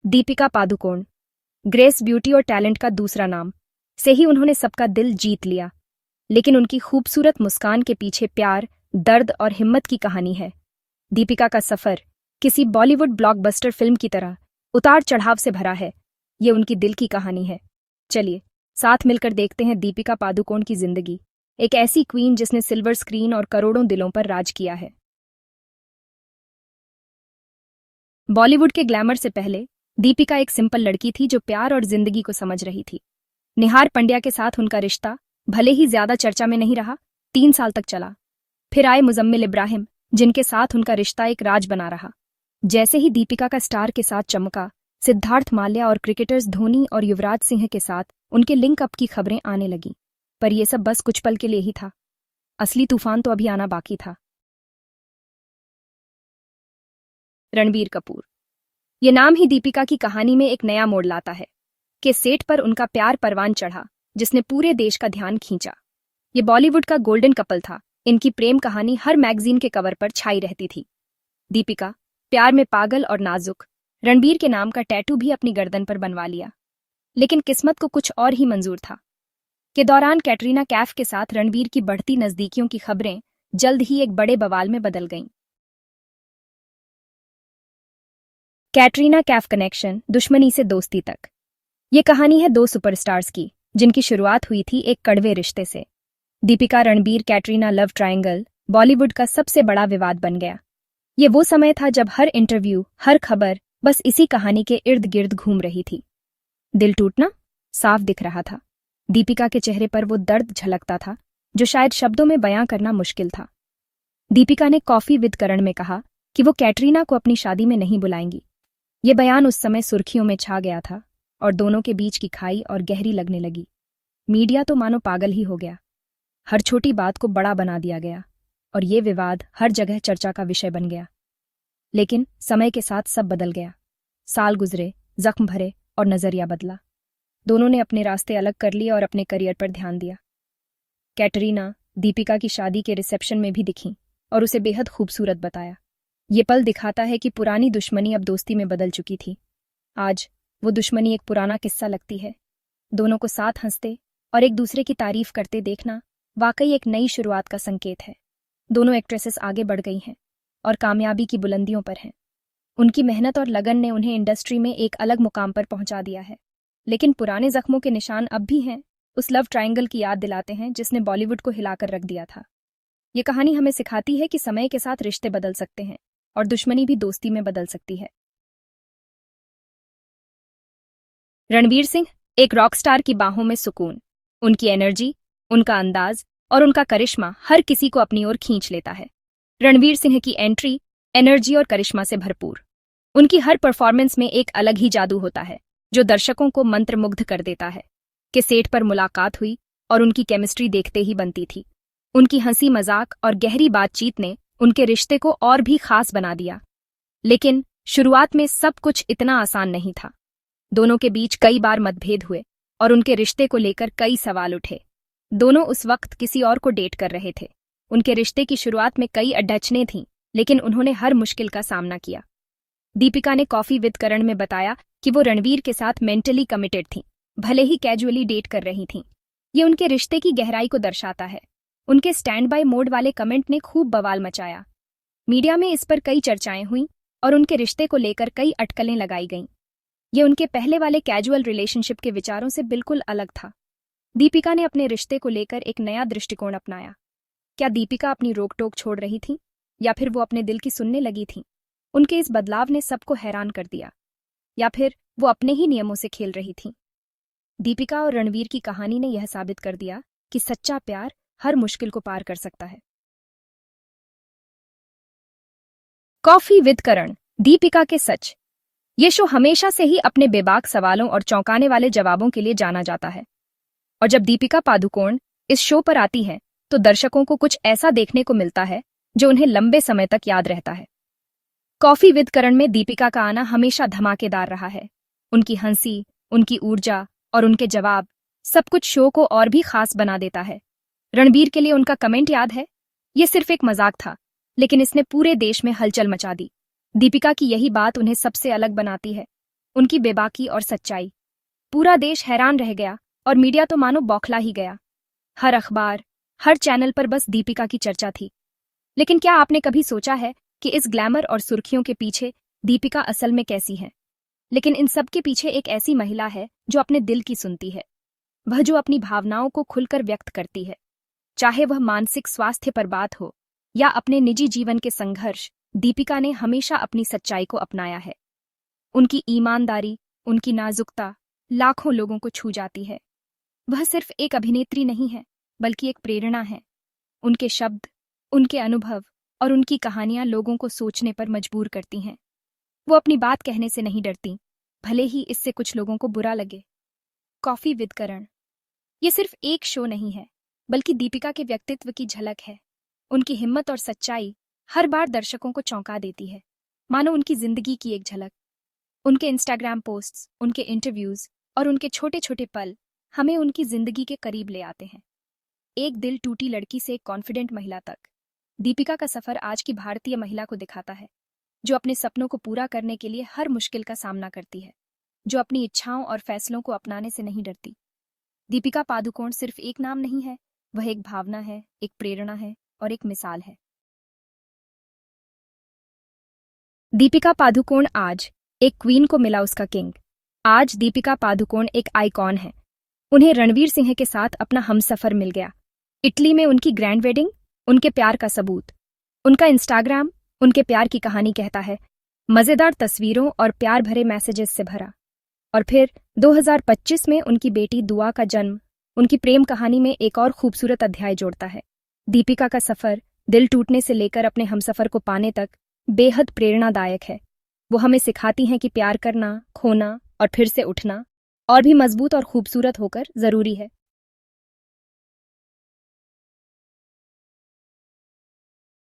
Deepika Padukone, grace beauty और talent का दूसरा नाम से ही उन्होंने सबका दिल जीत लिया। लेकिन उनकी खूबसूरत मुस्कान के पीछे प्यार, दर्द और हिम्मत की कहानी है। दीपिका का सफर किसी बॉलीवुड ब्लॉकबस्टर फिल्म की तरह उतार चढ़ाव से भरा है। ये उनकी दिल की कहानी है। चलिए साथ मिलकर देखते हैं दीपिका पादुकोण की जिंदगी, एक ऐसी क्वीन जिसने सिल्वर स्क्रीन और करोड़ों दिलों पर राज किया है। बॉलीवुड के ग्लैमर से पहले दीपिका एक सिंपल लड़की थी जो प्यार और जिंदगी को समझ रही थी। निहार पंड्या के साथ उनका रिश्ता भले ही ज्यादा चर्चा में नहीं रहा, 3 साल तक चला। फिर आए मुजम्मिल इब्राहिम, जिनके साथ उनका रिश्ता एक राज बना रहा। जैसे ही दीपिका का स्टार के साथ चमका, सिद्धार्थ माल्या और क्रिकेटर्स धोनी और युवराज सिंह के साथ उनके लिंक अप की खबरें आने लगीं। पर यह सब बस कुछ पल के लिए ही था। असली तूफान तो अभी आना बाकी था। रणबीर कपूर, ये नाम ही दीपिका की कहानी में एक नया मोड़ लाता है कि सेट पर उनका प्यार परवान चढ़ा, जिसने पूरे देश का ध्यान खींचा। ये बॉलीवुड का गोल्डन कपल था। इनकी प्रेम कहानी हर मैगजीन के कवर पर छाई रहती थी। दीपिका प्यार में पागल और नाजुक, रणबीर के नाम का टैटू भी अपनी गर्दन पर बनवा लिया। लेकिन किस्मत को कुछ और ही मंजूर था। के दौरान कैटरीना कैफ के साथ रणबीर की बढ़ती नजदीकियों की खबरें जल्द ही एक बड़े बवाल में बदल गईं। कैटरीना कैफ कनेक्शन, दुश्मनी से दोस्ती तक। ये कहानी है 2 सुपरस्टार्स की, जिनकी शुरुआत हुई थी एक कड़वे रिश्ते से। दीपिका रणबीर कैटरीना लव ट्रायंगल बॉलीवुड का सबसे बड़ा विवाद बन गया। ये वो समय था जब हर इंटरव्यू, हर खबर बस इसी कहानी के इर्द गिर्द घूम रही थी। दिल टूटना साफ दिख रहा था। दीपिका के चेहरे पर वो दर्द झलकता था जो शायद शब्दों में बयां करना मुश्किल था। दीपिका ने कॉफी विद करण में कहा कि वो कैटरीना को अपनी शादी में नहीं बुलाएंगी। ये बयान उस समय सुर्खियों में छा गया था और दोनों के बीच की खाई और गहरी लगने लगी। मीडिया तो मानो पागल ही हो गया। हर छोटी बात को बड़ा बना दिया गया और ये विवाद हर जगह चर्चा का विषय बन गया। लेकिन समय के साथ सब बदल गया। साल गुजरे, जख्म भरे और नजरिया बदला। दोनों ने अपने रास्ते अलग कर लिए और अपने करियर पर ध्यान दिया। कैटरीना दीपिका की शादी के रिसेप्शन में भी दिखीं और उसे बेहद खूबसूरत बताया। ये पल दिखाता है कि पुरानी दुश्मनी अब दोस्ती में बदल चुकी थी। आज वो दुश्मनी एक पुराना किस्सा लगती है। दोनों को साथ हंसते और एक दूसरे की तारीफ करते देखना वाकई एक नई शुरुआत का संकेत है। दोनों एक्ट्रेसेस आगे बढ़ गई हैं और कामयाबी की बुलंदियों पर हैं। उनकी मेहनत और लगन ने उन्हें इंडस्ट्री में एक अलग मुकाम पर पहुंचा दिया है। लेकिन पुराने जख्मों के निशान अब भी हैं, उस लव ट्रायंगल की याद दिलाते हैं जिसने बॉलीवुड को हिलाकर रख दिया था। ये कहानी हमें सिखाती है कि समय के साथ रिश्ते बदल सकते हैं और दुश्मनी भी दोस्ती में बदल सकती है। रणवीर सिंह, एक रॉकस्टार की बाहों में सुकून। उनकी एनर्जी, उनका अंदाज और उनका करिश्मा हर किसी को अपनी ओर खींच लेता है। रणवीर सिंह की एंट्री एनर्जी और करिश्मा से भरपूर। उनकी हर परफॉर्मेंस में एक अलग ही जादू होता है जो दर्शकों को मंत्रमुग्ध कर देता है। कि सेट पर मुलाकात हुई और उनकी केमिस्ट्री देखते ही बनती थी। उनकी हंसी मजाक और गहरी बातचीत ने उनके रिश्ते को और भी खास बना दिया। लेकिन शुरुआत में सब कुछ इतना आसान नहीं था। दोनों के बीच कई बार मतभेद हुए और उनके रिश्ते को लेकर कई सवाल उठे। दोनों उस वक्त किसी और को डेट कर रहे थे। उनके रिश्ते की शुरुआत में कई अड़चनें थीं, लेकिन उन्होंने हर मुश्किल का सामना किया। दीपिका ने कॉफी विद करण में बताया कि वो रणवीर के साथ मेंटली कमिटेड थीं, भले ही कैजुअली डेट कर रही थीं। ये उनके रिश्ते की गहराई को दर्शाता है। उनके स्टैंड बाय मोड वाले कमेंट ने खूब बवाल मचाया। मीडिया में इस पर कई चर्चाएं हुईं और उनके रिश्ते को लेकर कई अटकलें लगाई गईं। ये उनके पहले वाले कैजुअल रिलेशनशिप के विचारों से बिल्कुल अलग था। दीपिका ने अपने रिश्ते को लेकर एक नया दृष्टिकोण अपनाया। क्या दीपिका अपनी रोक टोक छोड़ रही थी या फिर वो अपने दिल की सुनने लगी थी? उनके इस बदलाव ने सबको हैरान कर दिया, या फिर वो अपने ही नियमों से खेल रही थी? दीपिका और रणवीर की कहानी ने यह साबित कर दिया कि सच्चा प्यार हर मुश्किल को पार कर सकता है। कॉफी विद करण, दीपिका के सच। ये शो हमेशा से ही अपने बेबाक सवालों और चौंकाने वाले जवाबों के लिए जाना जाता है। और जब दीपिका पादुकोण इस शो पर आती हैं, तो दर्शकों को कुछ ऐसा देखने को मिलता है जो उन्हें लंबे समय तक याद रहता है। कॉफी विद करण में दीपिका का आना हमेशा धमाकेदार रहा है। उनकी हंसी, उनकी ऊर्जा और उनके जवाब सब कुछ शो को और भी खास बना देता है। रणबीर के लिए उनका कमेंट याद है? ये सिर्फ एक मजाक था, लेकिन इसने पूरे देश में हलचल मचा दी। दीपिका की यही बात उन्हें सबसे अलग बनाती है। उनकी बेबाकी और सच्चाई। पूरा देश हैरान रह गया और मीडिया तो मानो बौखला ही गया। हर अखबार, हर चैनल पर बस दीपिका की चर्चा थी। लेकिन क्या आपने कभी सोचा है कि इस ग्लैमर और सुर्खियों के पीछे दीपिका असल में कैसी है? लेकिन इन सब के पीछे एक ऐसी महिला है जो अपने दिल की सुनती है, वह जो अपनी भावनाओं को खुलकर व्यक्त करती है। चाहे वह मानसिक स्वास्थ्य पर बात हो या अपने निजी जीवन के संघर्ष, दीपिका ने हमेशा अपनी सच्चाई को अपनाया है। उनकी ईमानदारी, उनकी नाजुकता लाखों लोगों को छू जाती है। वह सिर्फ एक अभिनेत्री नहीं है, बल्कि एक प्रेरणा है। उनके शब्द, उनके अनुभव और उनकी कहानियां लोगों को सोचने पर मजबूर करती हैं। वो अपनी बात कहने से नहीं डरती, भले ही इससे कुछ लोगों को बुरा लगे। कॉफी विद करण ये सिर्फ एक शो नहीं है, बल्कि दीपिका के व्यक्तित्व की झलक है। उनकी हिम्मत और सच्चाई हर बार दर्शकों को चौंका देती है, मानो उनकी जिंदगी की एक झलक। उनके इंस्टाग्राम पोस्ट्स, उनके इंटरव्यूज और उनके छोटे छोटे पल हमें उनकी जिंदगी के करीब ले आते हैं। एक दिल टूटी लड़की से एक कॉन्फिडेंट महिला तक, दीपिका का सफर आज की भारतीय महिला को दिखाता है, जो अपने सपनों को पूरा करने के लिए हर मुश्किल का सामना करती है, जो अपनी इच्छाओं और फैसलों को अपनाने से नहीं डरती। दीपिका पादुकोण सिर्फ एक नाम नहीं है, वह एक भावना है, एक प्रेरणा है और एक मिसाल है। दीपिका पादुकोण आज एक क्वीन को मिला उसका किंग। आज दीपिका पादुकोण एक आइकॉन है। उन्हें रणवीर सिंह के साथ अपना हमसफर मिल गया। इटली में उनकी ग्रैंड वेडिंग, उनके प्यार का सबूत। उनका इंस्टाग्राम उनके प्यार की कहानी कहता है, मजेदार तस्वीरों और प्यार भरे मैसेजेस से भरा। और फिर 2025 में उनकी बेटी दुआ का जन्म उनकी प्रेम कहानी में एक और खूबसूरत अध्याय जोड़ता है। दीपिका का सफर दिल टूटने से लेकर अपने हमसफर को पाने तक बेहद प्रेरणादायक है। वो हमें सिखाती हैं कि प्यार करना, खोना और फिर से उठना और भी मजबूत और खूबसूरत होकर जरूरी है।